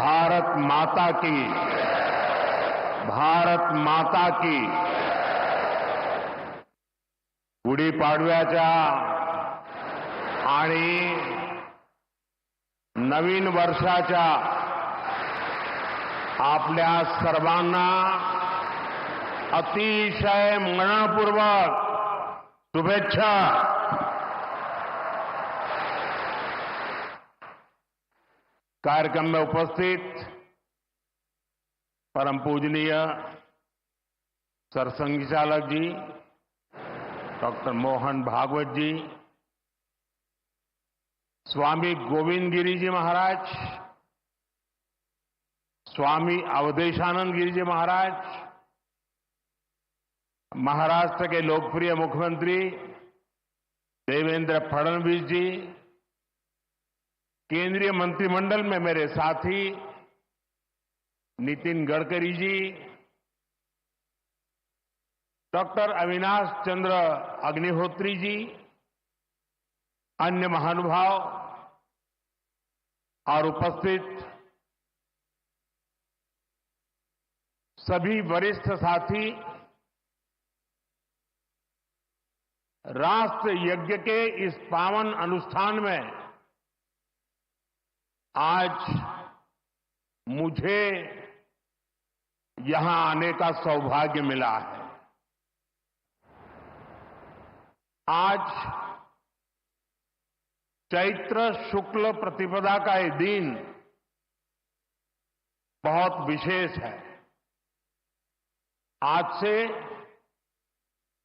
भारत माता की गुढीपाडव्याच्या आणि नवीन वर्षाच्या आपल्या सर्वांना अतिशय मनपूर्वक शुभेच्छा। कार्यक्रम में उपस्थित परम पूजनीय सरसंघ चालक जी डॉक्टर मोहन भागवत जी, स्वामी गोविंद गिरी जी महाराज, स्वामी अवधेशानंद गिरी जी महाराज, महाराष्ट्र के लोकप्रिय मुख्यमंत्री देवेंद्र फडणवीस जी, केंद्रीय मंत्रिमंडल में मेरे साथी नितिन गडकरी जी, डॉक्टर अविनाश चंद्र अग्निहोत्री जी, अन्य महानुभाव और उपस्थित सभी वरिष्ठ साथी, राष्ट्र यज्ञ के इस पावन अनुष्ठान में आज मुझे यहां आने का सौभाग्य मिला है। आज चैत्र शुक्ल प्रतिपदा का ये दिन बहुत विशेष है। आज से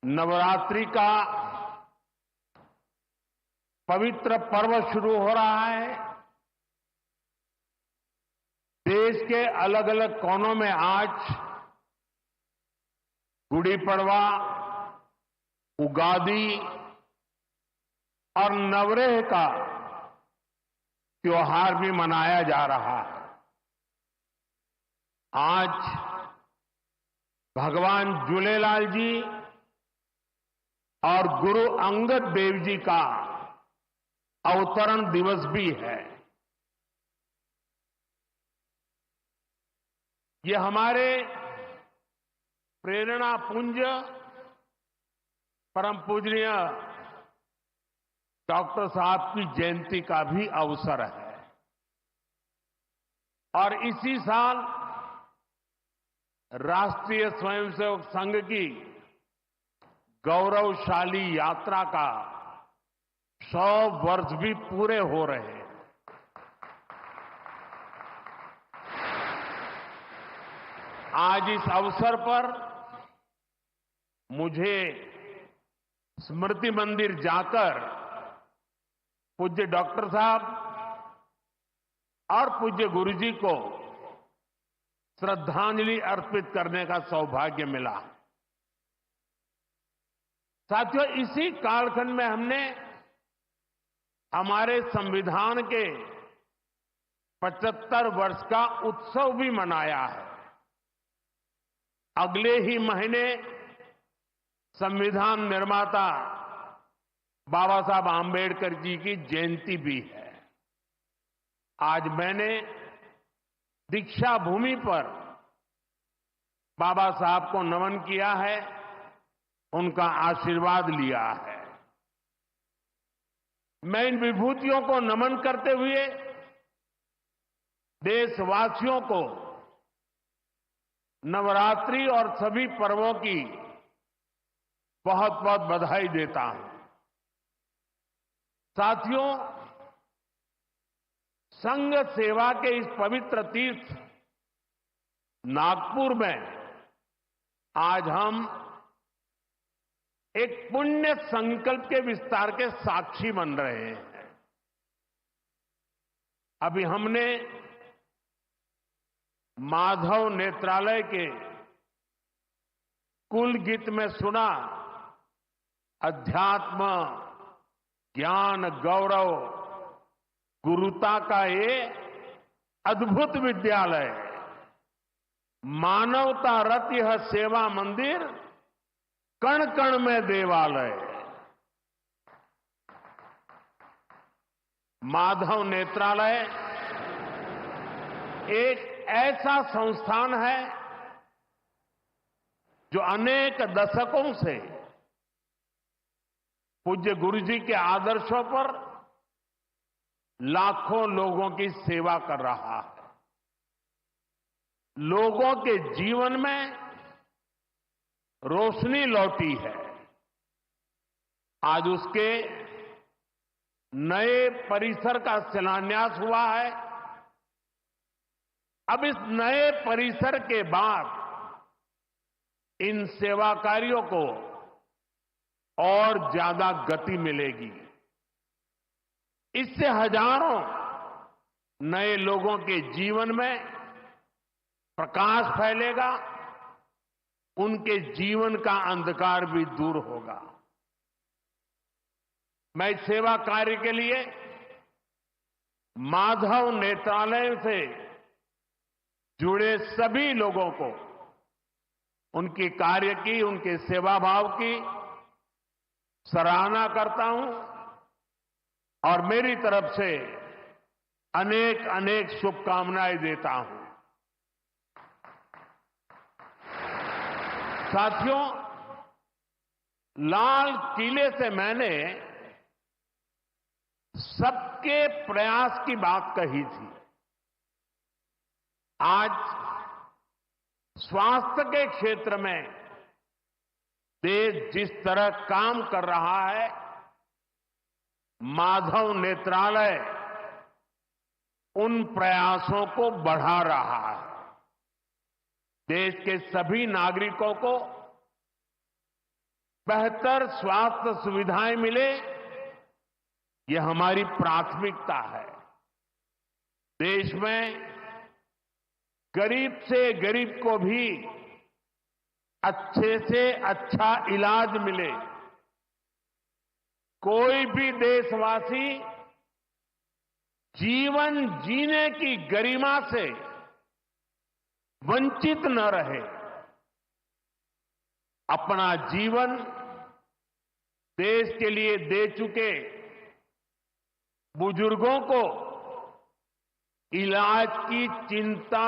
नवरात्रि का पवित्र पर्व शुरू हो रहा है। देश के अलग अलग कोनों में आज गुड़ी पड़वा, उगादी और नवरेह का त्योहार भी मनाया जा रहा है। आज भगवान झूलेलाल जी और गुरु अंगद देव जी का अवतरण दिवस भी है। ये हमारे प्रेरणा पुंज परम पूजनीय डॉक्टर साहब की जयंती का भी अवसर है और इसी साल राष्ट्रीय स्वयंसेवक संघ की गौरवशाली यात्रा का 100 वर्ष भी पूरे हो रहे हैं। आज इस अवसर पर मुझे स्मृति मंदिर जाकर पूज्य डॉक्टर साहब और पूज्य गुरुजी को श्रद्धांजलि अर्पित करने का सौभाग्य मिला। साथियों, इसी कालखंड में हमने हमारे संविधान के 75 वर्ष का उत्सव भी मनाया है। अगले ही महीने संविधान निर्माता बाबा साहब आंबेडकर जी की जयंती भी है। आज मैंने दीक्षा भूमि पर बाबा साहब को नमन किया है, उनका आशीर्वाद लिया है। मैं इन विभूतियों को नमन करते हुए देशवासियों को नवरात्रि और सभी पर्वों की बहुत बहुत बधाई देता हूं। साथियों, संघ सेवा के इस पवित्र तीर्थ नागपुर में आज हम एक पुण्य संकल्प के विस्तार के साक्षी बन रहे हैं। अभी हमने माधव नेत्रालय के कुल गीत में सुना, अध्यात्म, ज्ञान, गौरव, गुरुता का ये अद्भुत विद्यालय, मानवता रत यह सेवा मंदिर, कण कण में देवालय। माधव नेत्रालय एक ऐसा संस्थान है जो अनेक दशकों से पूज्य गुरु जी के आदर्शों पर लाखों लोगों की सेवा कर रहा है। लोगों के जीवन में रोशनी लौटी है। आज उसके नए परिसर का शिलान्यास हुआ है। अब इस नए परिसर के बाद इन सेवा कार्यों को और ज्यादा गति मिलेगी। इससे हजारों नए लोगों के जीवन में प्रकाश फैलेगा, उनके जीवन का अंधकार भी दूर होगा। मैं इस सेवा कार्य के लिए माधव नेत्रालय से जुड़े सभी लोगों को उनके कार्य की, उनके सेवा भाव की सराहना करता हूं और मेरी तरफ से अनेक अनेक शुभकामनाएं देता हूं। साथियों, लाल किले से मैंने सबके प्रयास की बात कही थी। आज स्वास्थ्य के क्षेत्र में देश जिस तरह काम कर रहा है, माधव नेत्रालय उन प्रयासों को बढ़ा रहा है। देश के सभी नागरिकों को बेहतर स्वास्थ्य सुविधाएं मिले, यह हमारी प्राथमिकता है। देश में गरीब से गरीब को भी अच्छे से अच्छा इलाज मिले। कोई भी देशवासी जीवन जीने की गरिमा से वंचित न रहे। अपना जीवन देश के लिए दे चुके बुजुर्गों को इलाज की चिंता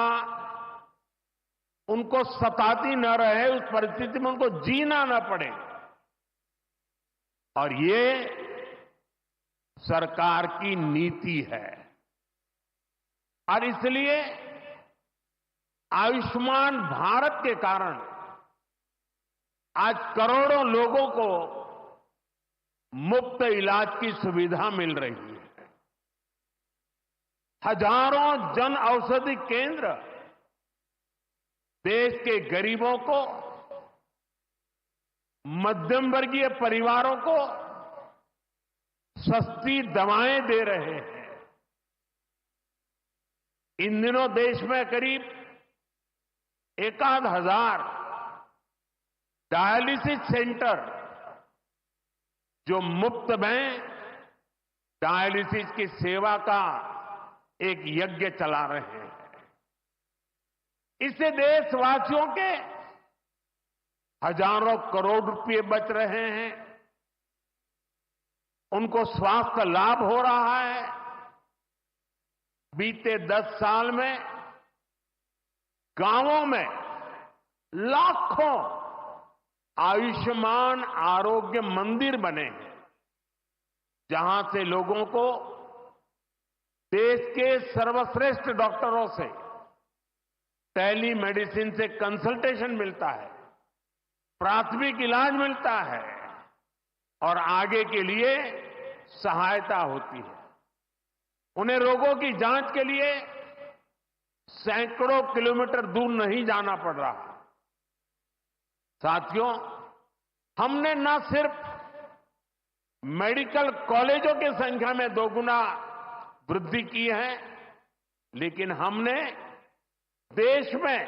उनको सताती न रहे, उस परिस्थिति में उनको जीना न पड़े। और ये सरकार की नीति है। और इसलिए आयुष्मान भारत के कारण आज करोड़ों लोगों को मुफ्त इलाज की सुविधा मिल रही है। हजारों जन औषधि केंद्र देश के गरीबों को, मध्यम वर्गीय परिवारों को सस्ती दवाएं दे रहे हैं। इन दिनों देश में करीब 1,000 डायलिसिस सेंटर जो मुफ्त में डायलिसिस की सेवा का एक यज्ञ चला रहे हैं। इससे देशवासियों के हजारों करोड़ रुपए बच रहे हैं, उनको स्वास्थ्य लाभ हो रहा है। बीते 10 साल में गांवों में लाखों आयुष्मान आरोग्य मंदिर बने हैं, जहां से लोगों को देश के सर्वश्रेष्ठ डॉक्टरों से टेली मेडिसिन से कंसल्टेशन मिलता है, प्राथमिक इलाज मिलता है और आगे के लिए सहायता होती है। उन्हें रोगों की जांच के लिए सैकड़ों किलोमीटर दूर नहीं जाना पड़ रहा। साथियों, हमने न सिर्फ मेडिकल कॉलेजों की संख्या में 2 गुना वृद्धि की है, लेकिन हमने देश में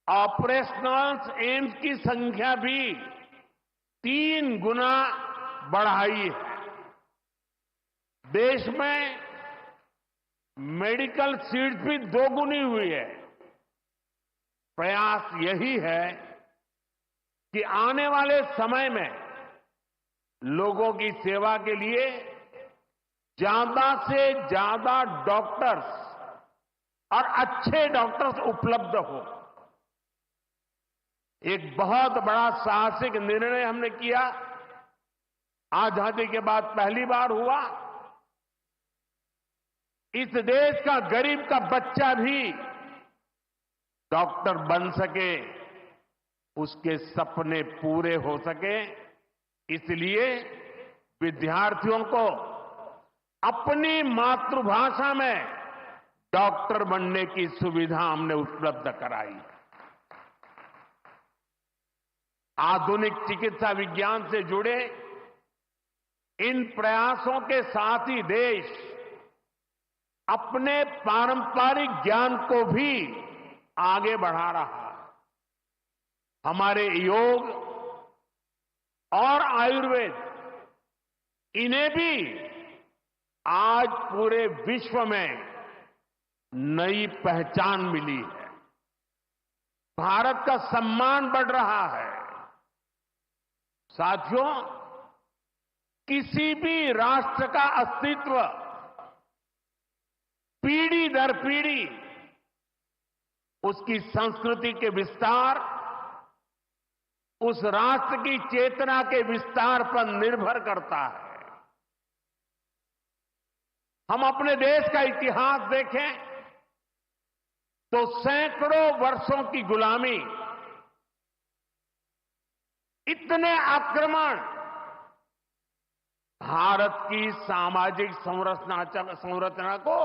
ऑपरेशनल एम्स की संख्या भी 3 गुना बढ़ाई है। देश में मेडिकल सीट्स भी 2 गुनी हुई है। प्रयास यही है कि आने वाले समय में लोगों की सेवा के लिए ज्यादा से ज्यादा डॉक्टर्स और अच्छे डॉक्टर्स उपलब्ध हो। एक बहुत बड़ा साहसिक निर्णय हमने किया। आजादी के बाद पहली बार हुआ, इस देश का गरीब का बच्चा भी डॉक्टर बन सके, उसके सपने पूरे हो सके। इसलिए विद्यार्थियों को अपनी मातृभाषा में डॉक्टर बनने की सुविधा हमने उपलब्ध कराई। आधुनिक चिकित्सा विज्ञान से जुड़े इन प्रयासों के साथ ही देश अपने पारंपरिक ज्ञान को भी आगे बढ़ा रहा है। हमारे योग और आयुर्वेद, इन्हें भी आज पूरे विश्व में नई पहचान मिली है। भारत का सम्मान बढ़ रहा है। साथियों, किसी भी राष्ट्र का अस्तित्व पीढ़ी दर पीढ़ी उसकी संस्कृति के विस्तार, उस राष्ट्र की चेतना के विस्तार पर निर्भर करता है। हम अपने देश का इतिहास देखें तो सैकड़ों वर्षों की गुलामी, इतने आक्रमण, भारत की सामाजिक संरचना को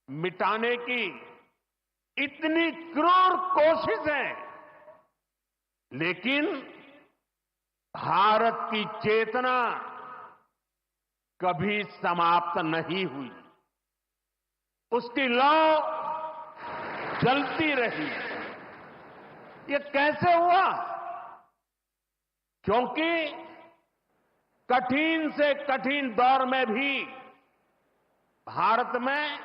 मिटाने की इतनी क्रूर कोशिशें, लेकिन भारत की चेतना कभी समाप्त नहीं हुई। उसकी लौ जलती रही। ये कैसे हुआ? क्योंकि कठिन से कठिन दौर में भी भारत में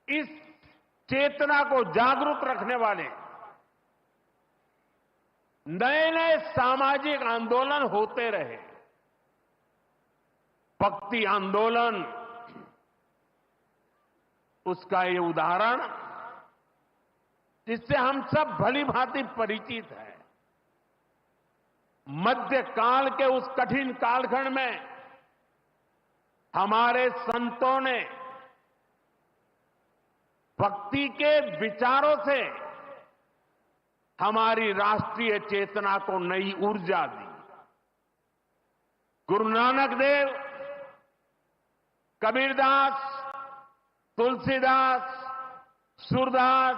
इस चेतना को जागरूक रखने वाले नए नए सामाजिक आंदोलन होते रहे। भक्ति आंदोलन उसका ये उदाहरण, जिससे हम सब भली भांति परिचित हैं। मध्यकाल के उस कठिन कालखंड में हमारे संतों ने भक्ति के विचारों से हमारी राष्ट्रीय चेतना को नई ऊर्जा दी। गुरु नानक देव, कबीरदास, तुलसीदास, सूरदास,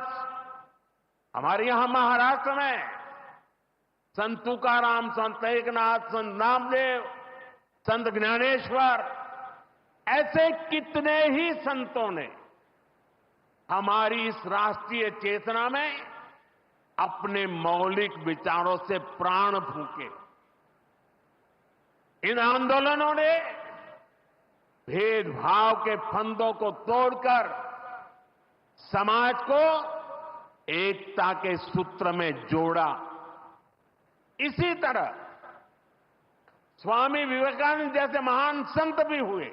हमारे यहां महाराष्ट्र में संत तुकाराम, संत एकनाथ, संत नामदेव, संत ज्ञानेश्वर, ऐसे कितने ही संतों ने हमारी इस राष्ट्रीय चेतना में अपने मौलिक विचारों से प्राण फूंके। इन आंदोलनों ने भेदभाव के फंदों को तोड़कर समाज को एकता के सूत्र में जोड़ा। इसी तरह स्वामी विवेकानंद जैसे महान संत भी हुए।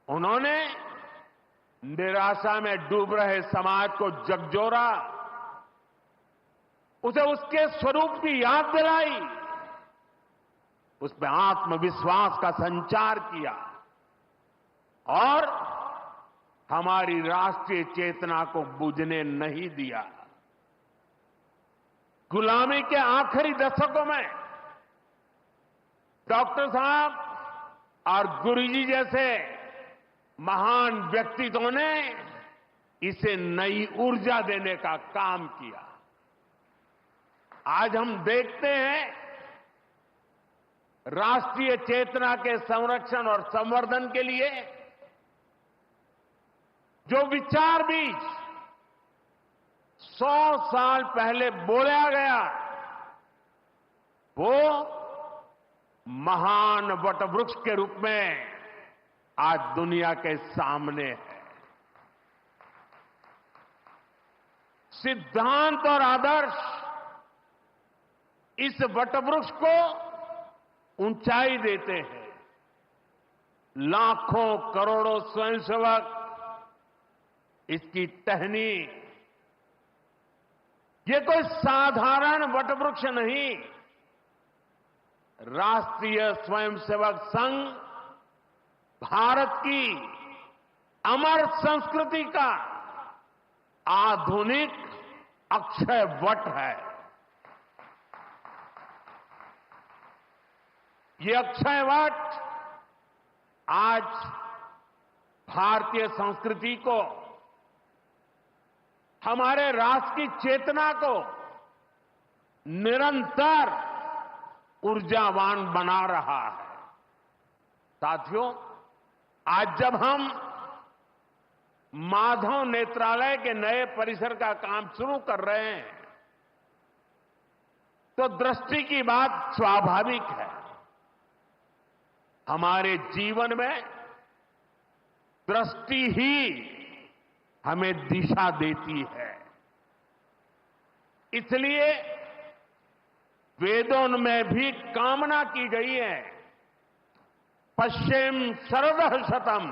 उन्होंने निराशा में डूब रहे समाज को झकझोरा, उसे उसके स्वरूप की याद दिलाई, उसमें आत्मविश्वास का संचार किया और हमारी राष्ट्रीय चेतना को बुझने नहीं दिया। गुलामी के आखिरी दशकों में डॉक्टर साहब और गुरुजी जैसे महान व्यक्तित्वों ने इसे नई ऊर्जा देने का काम किया। आज हम देखते हैं राष्ट्रीय चेतना के संरक्षण और संवर्धन के लिए जो विचार बीज 100 साल पहले बोला गया, वो महान वटवृक्ष के रूप में आज दुनिया के सामने है। सिद्धांत और आदर्श इस वटवृक्ष को ऊंचाई देते हैं। लाखों करोड़ों स्वयंसेवक इसकी टहनी ये कोई साधारण वटवृक्ष नहीं, राष्ट्रीय स्वयंसेवक संघ भारत की अमर संस्कृति का आधुनिक अक्षय वट है। ये अक्षय वट आज भारतीय संस्कृति को, हमारे राष्ट्र की चेतना को निरंतर ऊर्जावान बना रहा है। साथियों, आज जब हम माधव नेत्रालय के नए परिसर का काम शुरू कर रहे हैं तो दृष्टि की बात स्वाभाविक है। हमारे जीवन में दृष्टि ही हमें दिशा देती है। इसलिए वेदों में भी कामना की गई है, पश्चिम शरदः शतम,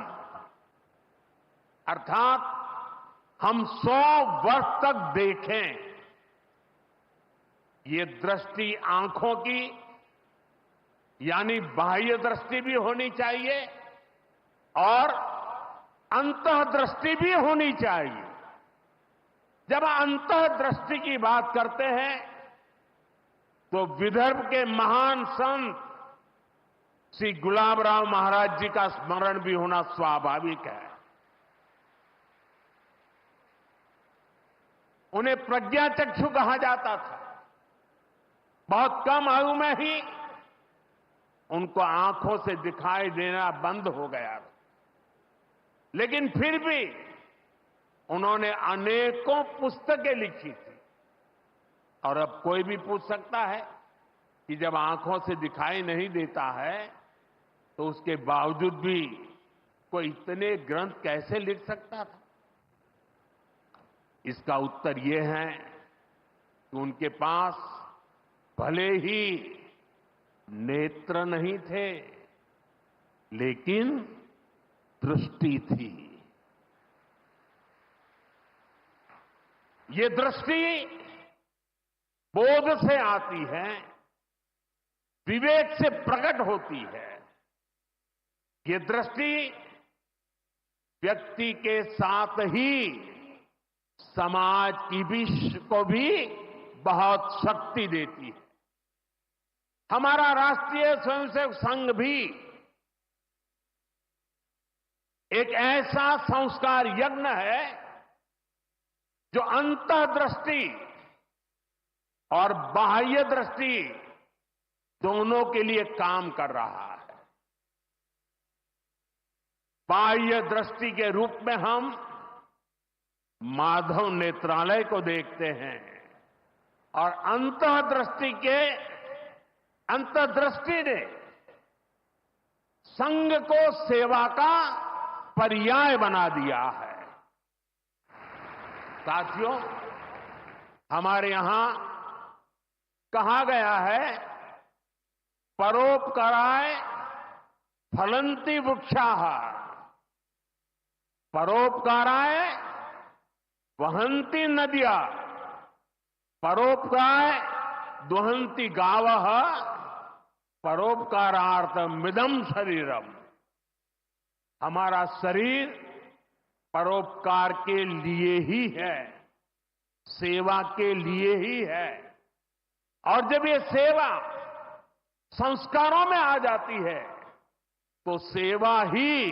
अर्थात हम 100 वर्ष तक देखें। ये दृष्टि आंखों की यानी बाह्य दृष्टि भी होनी चाहिए और अंतः दृष्टि भी होनी चाहिए। जब अंतः दृष्टि की बात करते हैं तो विदर्भ के महान संत श्री गुलाबराव महाराज जी का स्मरण भी होना स्वाभाविक है। उन्हें प्रज्ञाचक्षु कहा जाता था। बहुत कम आयु में ही उनको आंखों से दिखाई देना बंद हो गया, लेकिन फिर भी उन्होंने अनेकों पुस्तकें लिखी थी। और अब कोई भी पूछ सकता है कि जब आंखों से दिखाई नहीं देता है तो उसके बावजूद भी कोई इतने ग्रंथ कैसे लिख सकता था? इसका उत्तर यह है कि उनके पास भले ही नेत्र नहीं थे, लेकिन दृष्टि थी। ये दृष्टि बोध से आती है, विवेक से प्रकट होती है। ये दृष्टि व्यक्ति के साथ ही समाज को भी बहुत शक्ति देती है। हमारा राष्ट्रीय स्वयंसेवक संघ भी एक ऐसा संस्कार यज्ञ है जो अंतर्दृष्टि और बाह्य दृष्टि दोनों के लिए काम कर रहा है। बाह्य दृष्टि के रूप में हम माधव नेत्रालय को देखते हैं और अंतर्दृष्टि ने संघ को सेवा का पर्याय बना दिया है। साथियों, हमारे यहां कहा गया है, परोपकाराय फलंति वृक्षाः, परोपकाराय वहन्ति नद्यः, परोपकाराय दुहन्ति गावः, परोपकारार्थमिदं शरीरम। हमारा शरीर परोपकार के लिए ही है, सेवा के लिए ही है। और जब ये सेवा संस्कारों में आ जाती है तो सेवा ही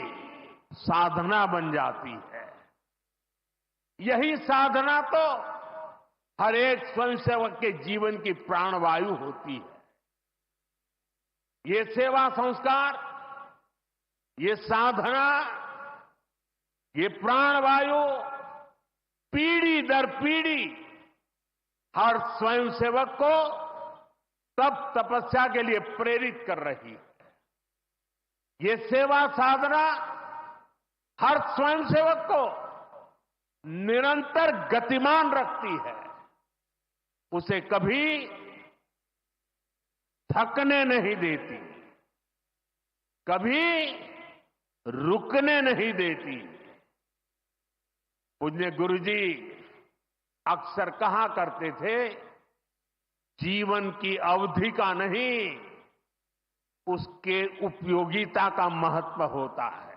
साधना बन जाती है। यही साधना तो हर एक स्वयंसेवक के जीवन की प्राणवायु होती है। ये सेवा संस्कार, ये साधना, ये प्राणवायु पीढ़ी दर पीढ़ी हर स्वयंसेवक को तप तपस्या के लिए प्रेरित कर रही है। ये सेवा साधना हर स्वयंसेवक को निरंतर गतिमान रखती है, उसे कभी थकने नहीं देती, कभी रुकने नहीं देती। पूज्य गुरुजी अक्सर कहा करते थे, जीवन की अवधि का नहीं, उसके उपयोगिता का महत्व होता है।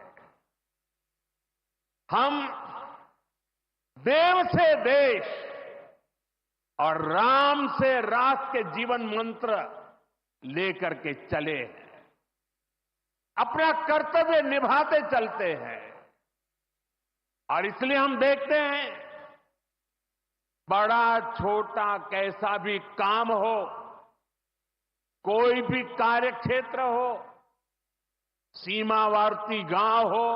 हम देव से देश और राम से राष्ट्र के जीवन मंत्र लेकर के चले हैं, अपना कर्तव्य निभाते चलते हैं। और इसलिए हम देखते हैं, बड़ा छोटा कैसा भी काम हो, कोई भी कार्य क्षेत्र हो, सीमावर्ती गांव हो,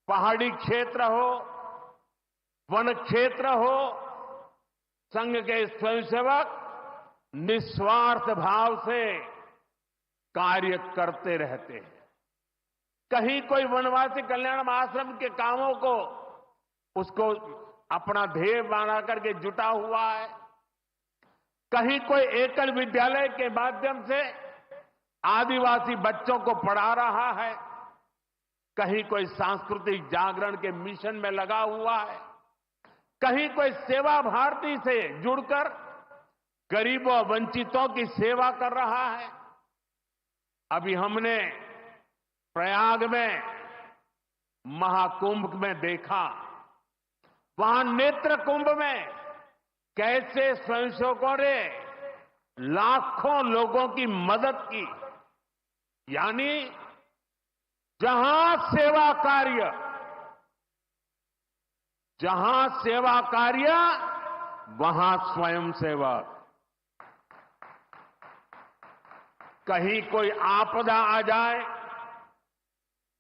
पहाड़ी क्षेत्र हो, वन क्षेत्र हो, संघ के स्वयंसेवक निस्वार्थ भाव से कार्य करते रहते हैं। कहीं कोई वनवासी कल्याण आश्रम के कामों को उसको अपना ध्येय बना करके जुटा हुआ है, कहीं कोई एकल विद्यालय के माध्यम से आदिवासी बच्चों को पढ़ा रहा है, कहीं कोई सांस्कृतिक जागरण के मिशन में लगा हुआ है, कहीं कोई सेवा भारती से जुड़कर गरीबों वंचितों की सेवा कर रहा है। अभी हमने प्रयाग में महाकुंभ में देखा, वहां नेत्र कुंभ में कैसे स्वयंसेवकों ने लाखों लोगों की मदद की। यानी जहां सेवा कार्य वहां स्वयंसेवक। कहीं कोई आपदा आ जाए,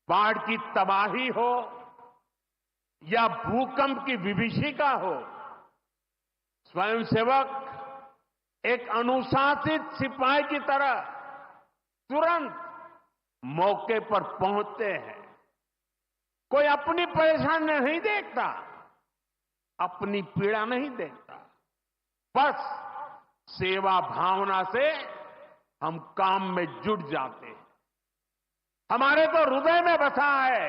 बाढ़ की तबाही हो या भूकंप की विभीषिका हो, स्वयंसेवक एक अनुशासित सिपाही की तरह तुरंत मौके पर पहुंचते हैं। कोई अपनी परेशानी नहीं देखता, अपनी पीड़ा नहीं देखता, बस सेवा भावना से हम काम में जुट जाते हैं। हमारे तो हृदय में बसा है,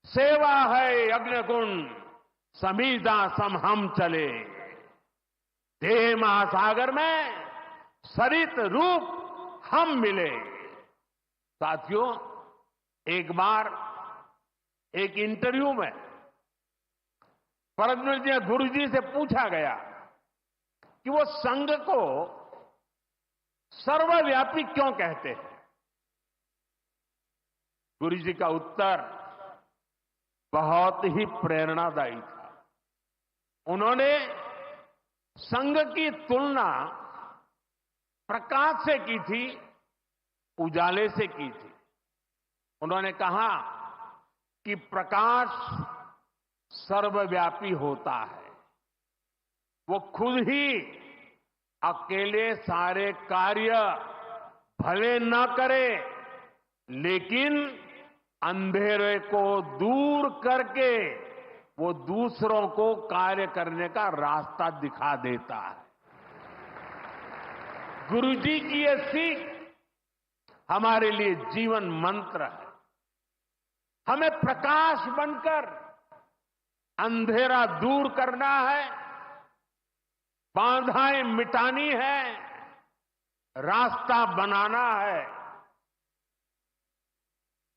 सेवा है अग्निकुंड समीधा सम हम चले, देह महासागर में सरित रूप हम मिले। साथियों, एक बार एक इंटरव्यू में परमपूज्य गुरुजी से पूछा गया कि वो संघ को सर्वव्यापी क्यों कहते हैं। गुरुजी का उत्तर बहुत ही प्रेरणादायी था। उन्होंने संघ की तुलना प्रकाश से की थी, उजाले से की थी। उन्होंने कहा कि प्रकाश सर्वव्यापी होता है, वो खुद ही अकेले सारे कार्य भले न करे, लेकिन अंधेरे को दूर करके वो दूसरों को कार्य करने का रास्ता दिखा देता है। गुरुजी की ये सीख हमारे लिए जीवन मंत्र है। हमें प्रकाश बनकर अंधेरा दूर करना है, बाधाएं मिटानी है, रास्ता बनाना है।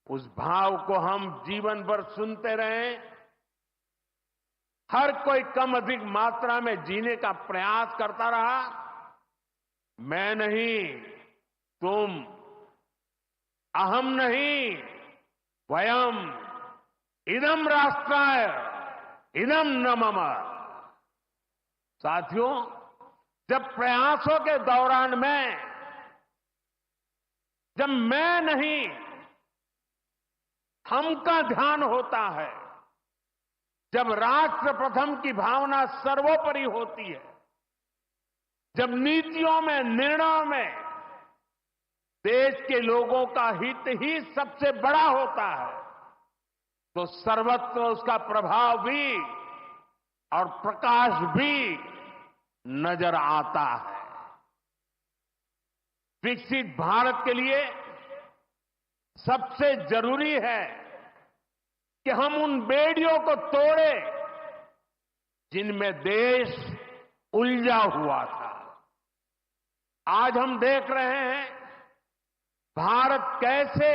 उस भाव को हम जीवन भर सुनते रहें। हर कोई कम अधिक मात्रा में जीने का प्रयास करता रहा। मैं नहीं, तुम, अहम नहीं, वयम, इदम राष्ट्राय, इदम न मम। साथियों, जब प्रयासों के दौरान जब मैं नहीं, हम का ध्यान होता है, जब राष्ट्र प्रथम की भावना सर्वोपरि होती है, जब नीतियों में, निर्णयों में देश के लोगों का हित ही सबसे बड़ा होता है, तो सर्वत्र उसका प्रभाव भी और प्रकाश भी नजर आता है। विकसित भारत के लिए सबसे जरूरी है कि हम उन बेड़ियों को तोड़े जिनमें देश उलझा हुआ था। आज हम देख रहे हैं भारत कैसे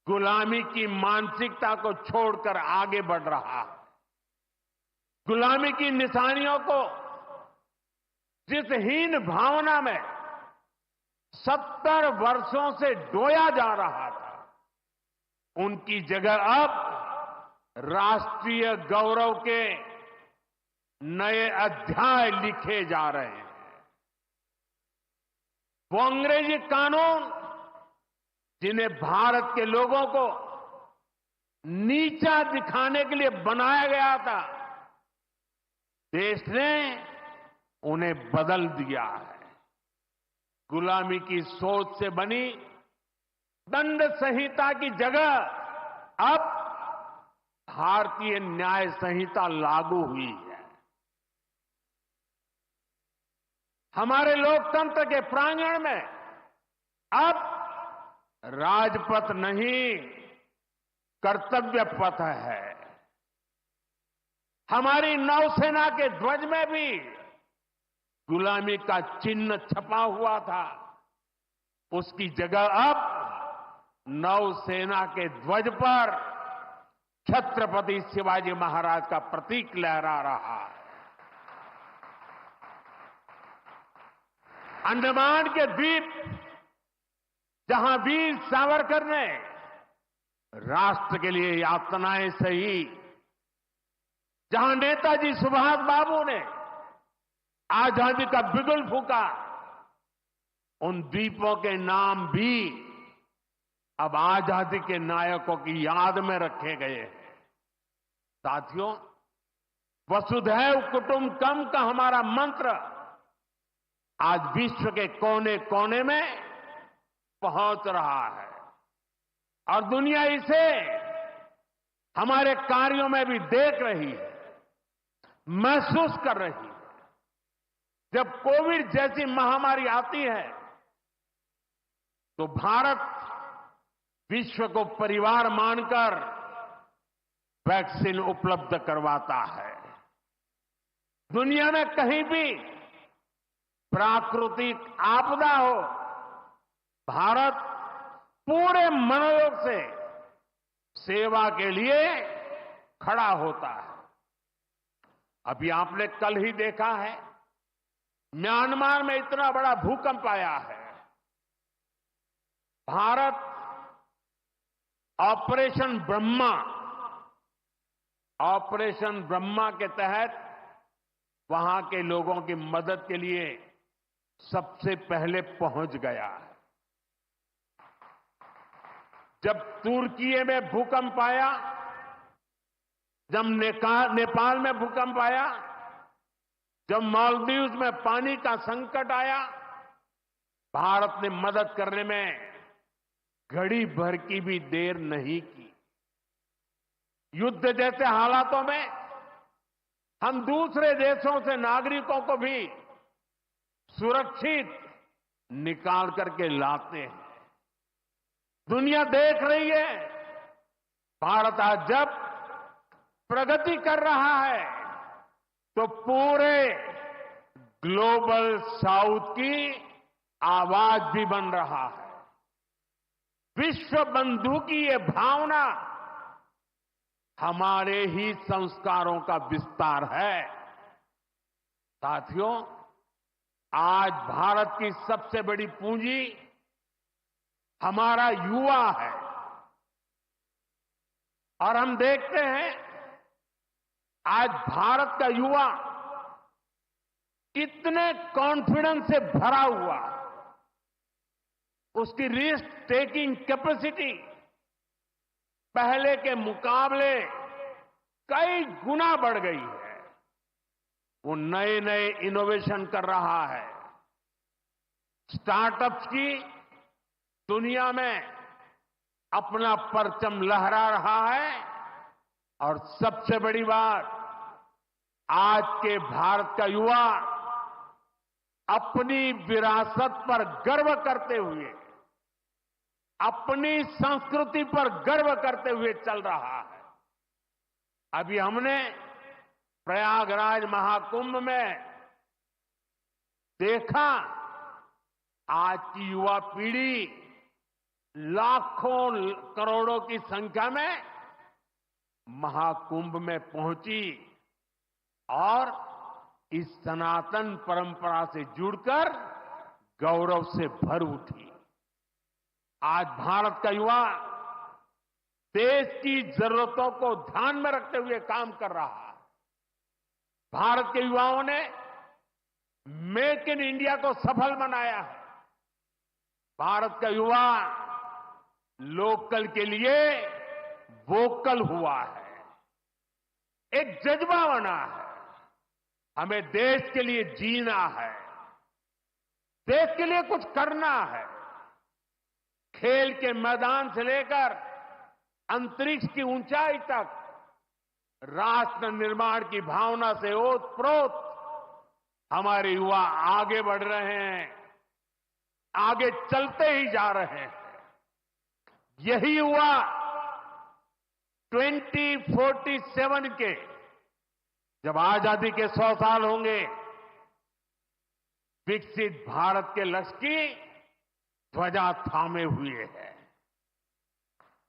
गुलामी की मानसिकता को छोड़कर आगे बढ़ रहा है। गुलामी की निशानियों को जिस हीन भावना में 70 वर्षों से डोया जा रहा था, उनकी जगह अब राष्ट्रीय गौरव के नए अध्याय लिखे जा रहे हैं। वो अंग्रेजी कानून जिन्हें भारत के लोगों को नीचा दिखाने के लिए बनाया गया था, देश ने उन्हें बदल दिया है। गुलामी की सोच से बनी दंड संहिता की जगह अब भारतीय न्याय संहिता लागू हुई है। हमारे लोकतंत्र के प्रांगण में अब राजपथ नहीं, कर्तव्य पथ है। हमारी नौसेना के ध्वज में भी गुलामी का चिन्ह छपा हुआ था, उसकी जगह अब नौसेना के ध्वज पर छत्रपति शिवाजी महाराज का प्रतीक लहरा रहा है। अंडमान के द्वीप जहां वीर सावरकर ने राष्ट्र के लिए यातनाएं सही, जहां नेताजी सुभाष बाबू ने आजादी का बिगुल फूंका, उन द्वीपों के नाम भी अब आजादी के नायकों की याद में रखे गए हैं। साथियों, वसुधैव कुटुंबकम का हमारा मंत्र आज विश्व के कोने कोने में पहुंच रहा है और दुनिया इसे हमारे कार्यों में भी देख रही है, महसूस कर रही है। जब कोविड जैसी महामारी आती है तो भारत विश्व को परिवार मानकर वैक्सीन उपलब्ध करवाता है। दुनिया में कहीं भी प्राकृतिक आपदा हो, भारत पूरे मनोयोग से सेवा के लिए खड़ा होता है। अभी आपने कल ही देखा है, म्यांमार में इतना बड़ा भूकंप आया है। भारत ऑपरेशन ब्रह्मा के तहत वहां के लोगों की मदद के लिए सबसे पहले पहुंच गया है। जब तुर्की में भूकंप आया, जब नेपाल में भूकंप आया, जब मालदीव्स में पानी का संकट आया, भारत ने मदद करने में घड़ी भर की भी देर नहीं की। युद्ध जैसे हालातों में हम दूसरे देशों से नागरिकों को भी सुरक्षित निकाल करके लाते हैं। दुनिया देख रही है, भारत आज जब प्रगति कर रहा है तो पूरे ग्लोबल साउथ की आवाज भी बन रहा है। विश्व बंधु की ये भावना हमारे ही संस्कारों का विस्तार है। साथियों, आज भारत की सबसे बड़ी पूंजी हमारा युवा है और हम देखते हैं आज भारत का युवा कितने कॉन्फिडेंस से भरा हुआ, उसकी रिस्क टेकिंग कैपेसिटी पहले के मुकाबले कई गुना बढ़ गई है। वो नए नए इनोवेशन कर रहा है, स्टार्टअप्स की दुनिया में अपना परचम लहरा रहा है और सबसे बड़ी बात, आज के भारत का युवा अपनी विरासत पर गर्व करते हुए अपनी संस्कृति पर गर्व करते हुए चल रहा है। अभी हमने प्रयागराज महाकुंभ में देखा, आज की युवा पीढ़ी लाखों करोड़ों की संख्या में महाकुंभ में पहुंची और इस सनातन परंपरा से जुड़कर गौरव से भर उठी। आज भारत का युवा देश की जरूरतों को ध्यान में रखते हुए काम कर रहा है। भारत के युवाओं ने मेक इन इंडिया को सफल बनाया है। भारत का युवा लोकल के लिए वोकल हुआ है, एक जज्बा बना है। हमें देश के लिए जीना है, देश के लिए कुछ करना है। खेल के मैदान से लेकर अंतरिक्ष की ऊंचाई तक राष्ट्र निर्माण की भावना से ओतप्रोत हमारे युवा आगे बढ़ रहे हैं, आगे चलते ही जा रहे हैं। यही युवा 2047 के जब आजादी के 100 साल होंगे, विकसित भारत के लक्ष्य की ध्वजा थामे हुए है।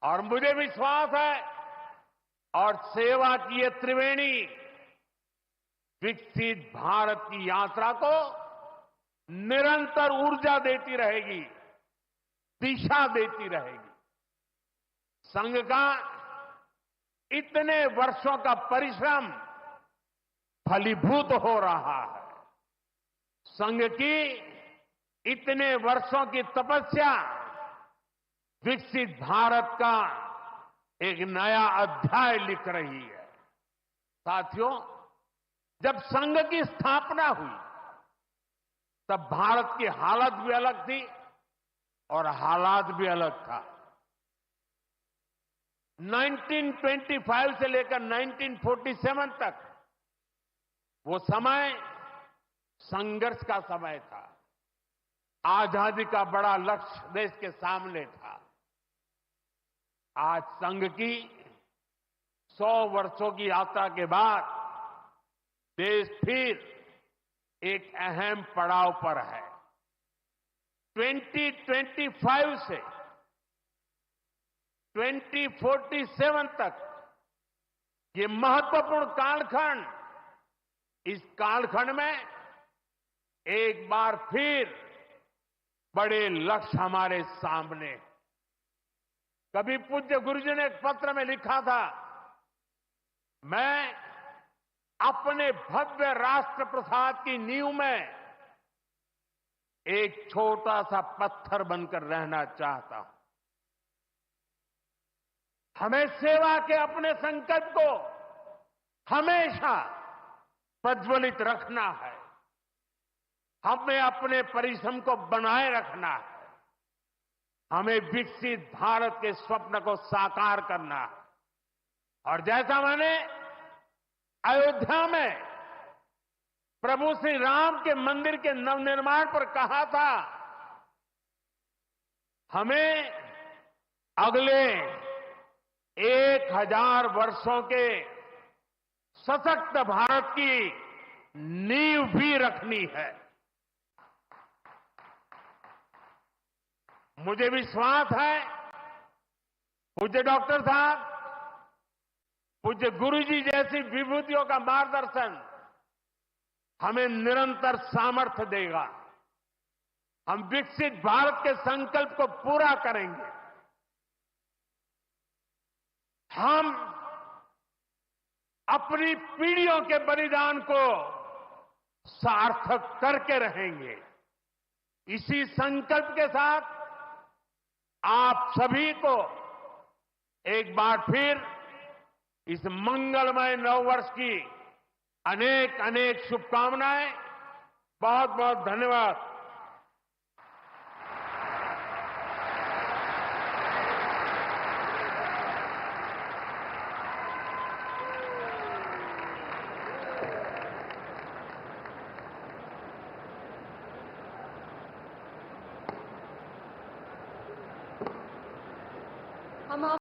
और मुझे विश्वास है और सेवा की ये त्रिवेणी विकसित भारत की यात्रा को निरंतर ऊर्जा देती रहेगी, दिशा देती रहेगी। संघ का इतने वर्षों का परिश्रम फलीभूत हो रहा है। संघ की इतने वर्षों की तपस्या विकसित भारत का एक नया अध्याय लिख रही है। साथियों, जब संघ की स्थापना हुई तब भारत की हालत भी अलग थी और हालात भी अलग था। 1925 से लेकर 1947 तक वो समय संघर्ष का समय था। आजादी का बड़ा लक्ष्य देश के सामने था। आज संघ की 100 वर्षों की यात्रा के बाद देश फिर एक अहम पड़ाव पर है। 2025 से 2047 तक ये महत्वपूर्ण कालखंड, इस कालखंड में एक बार फिर बड़े लक्ष्य हमारे सामने। कभी पूज्य गुरुजी ने एक पत्र में लिखा था, मैं अपने भव्य राष्ट्र प्रसाद की नींव में एक छोटा सा पत्थर बनकर रहना चाहता हूं। हमें सेवा के अपने संकल्प को हमेशा प्रज्वलित रखना है। हमें अपने परिश्रम को बनाए रखना है। हमें विकसित भारत के स्वप्न को साकार करना है। और जैसा मैंने अयोध्या में प्रभु श्री राम के मंदिर के नवनिर्माण पर कहा था, हमें अगले 1000 वर्षों के सशक्त भारत की नींव भी रखनी है। मुझे विश्वास है पूज्य डॉक्टर साहब, पूज्य गुरुजी जैसी विभूतियों का मार्गदर्शन हमें निरंतर सामर्थ्य देगा। हम विकसित भारत के संकल्प को पूरा करेंगे। हम अपनी पीढ़ियों के बलिदान को सार्थक करके रहेंगे। इसी संकल्प के साथ आप सभी को एक बार फिर इस मंगलमय नववर्ष की अनेक अनेक शुभकामनाएं। बहुत बहुत धन्यवाद।